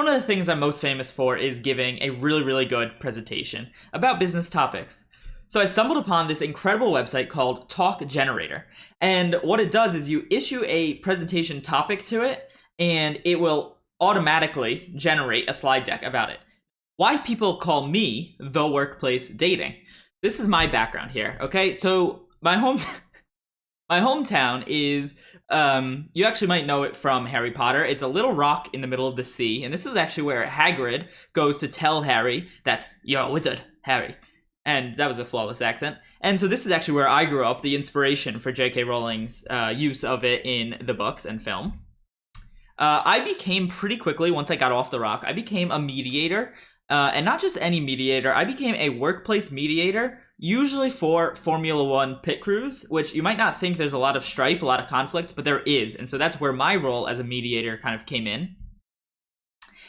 one of the things I'm most famous for is giving a really, really good presentation about business topics. So I stumbled upon this incredible website called Talk Generator. And what it does is you issue a presentation topic to it, and it will automatically generate a slide deck about it. Why people call me the workplace dating. This is my background here, okay? So my hometown is, you actually might know it from Harry Potter. It's a little rock in the middle of the sea, and this is actually where Hagrid goes to tell Harry that, "You're a wizard, Harry." And that was a flawless accent. And so this is actually where I grew up, the inspiration for J.K. Rowling's use of it in the books and film. I became pretty quickly, once I got off the rock, I became a mediator. And not just any mediator, I became a workplace mediator, usually for Formula One pit crews, which you might not think there's a lot of strife, a lot of conflict, but there is. And so that's where my role as a mediator kind of came in.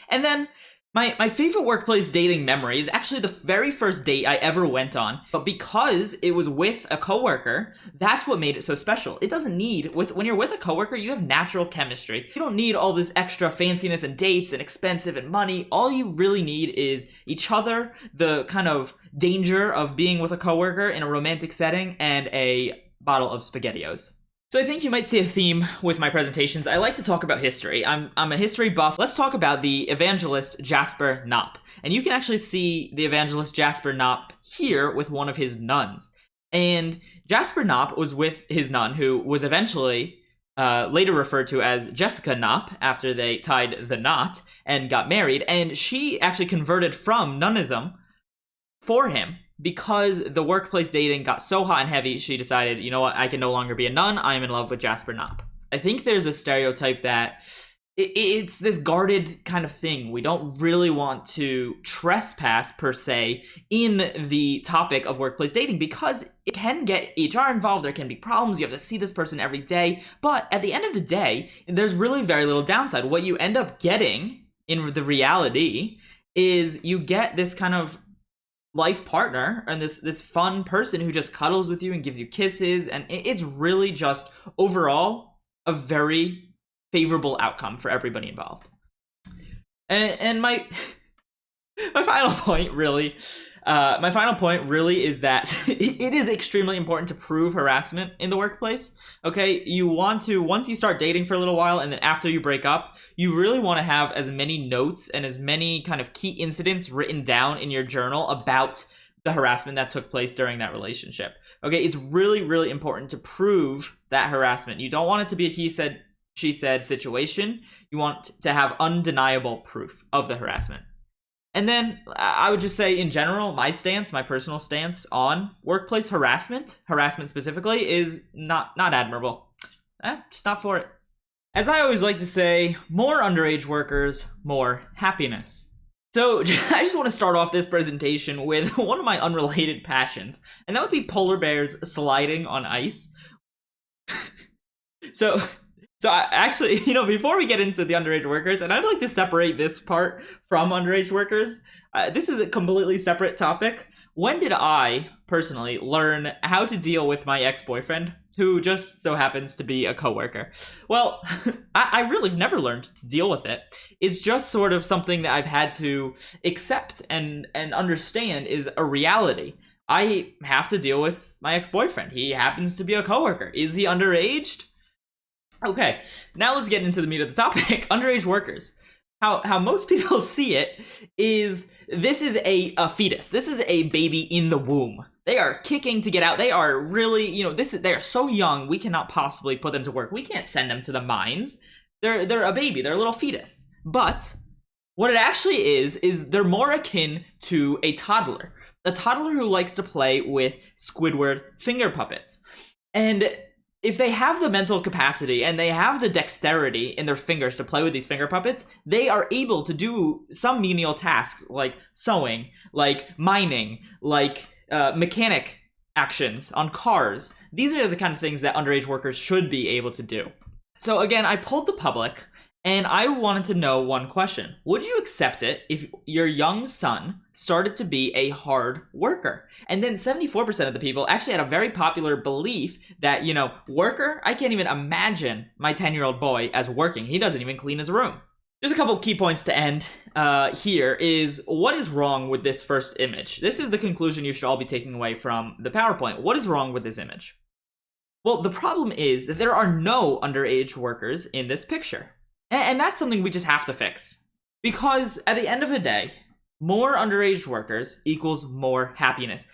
And then my favorite workplace dating memory is actually the very first date I ever went on. But because it was with a coworker, that's what made it so special. It doesn't need, when you're with a coworker, you have natural chemistry. You don't need all this extra fanciness and dates and expensive and money. All you really need is each other, the kind of danger of being with a coworker in a romantic setting, and a bottle of SpaghettiOs. So I think you might see a theme with my presentations. I like to talk about history. I'm a history buff. Let's talk about the evangelist Jasper Knopp. And you can actually see the evangelist Jasper Knopp here with one of his nuns. And Jasper Knopp was with his nun, who was eventually later referred to as Jessica Knopp after they tied the knot and got married. And she actually converted from nunnism for him. Because the workplace dating got so hot and heavy, she decided, you know what, I can no longer be a nun, I'm in love with Jasper Knopp. I think there's a stereotype that it's this guarded kind of thing. We don't really want to trespass, per se, in the topic of workplace dating because it can get HR involved, there can be problems, you have to see this person every day, but at the end of the day, there's really very little downside. What you end up getting in the reality is you get this kind of life partner and this fun person who just cuddles with you and gives you kisses, and it's really just overall a very favorable outcome for everybody involved. And my final point really is that it is extremely important to prove harassment in the workplace. Okay, you want to, once you start dating for a little while and then after you break up, you really want to have as many notes and as many kind of key incidents written down in your journal about the harassment that took place during that relationship. Okay, it's really, really important to prove that harassment. You don't want it to be a he said, she said situation. You want to have undeniable proof of the harassment. And then I would just say in general, my personal stance on workplace harassment specifically, is not admirable. Just not for it. As I always like to say, more underage workers, more happiness. So I just want to start off this presentation with one of my unrelated passions, and that would be polar bears sliding on ice. So I actually, before we get into the underage workers, and I'd like to separate this part from underage workers, this is a completely separate topic. When did I, personally, learn how to deal with my ex-boyfriend, who just so happens to be a coworker? Well, I really have never learned to deal with it. It's just sort of something that I've had to accept and understand is a reality. I have to deal with my ex-boyfriend. He happens to be a coworker. Is he underaged? Okay, now let's get into the meat of the topic. Underage workers. How most people see it is, this is a fetus. This is a baby in the womb. They are kicking to get out. They are really, they are so young, we cannot possibly put them to work. We can't send them to the mines. They're a baby. They're a little fetus. But what it actually is they're more akin to a toddler. A toddler who likes to play with Squidward finger puppets. And if they have the mental capacity and they have the dexterity in their fingers to play with these finger puppets, they are able to do some menial tasks like sewing, like mining, like mechanic actions on cars. These are the kind of things that underage workers should be able to do. So again, I polled the public and I wanted to know one question. Would you accept it if your young son started to be a hard worker? And then 74% of the people actually had a very popular belief that, worker, I can't even imagine my 10-year-old boy as working. He doesn't even clean his room. Just a couple key points to end here is what is wrong with this first image? This is the conclusion you should all be taking away from the PowerPoint. What is wrong with this image? Well, the problem is that there are no underage workers in this picture. And that's something we just have to fix. Because at the end of the day, more underage workers equals more happiness.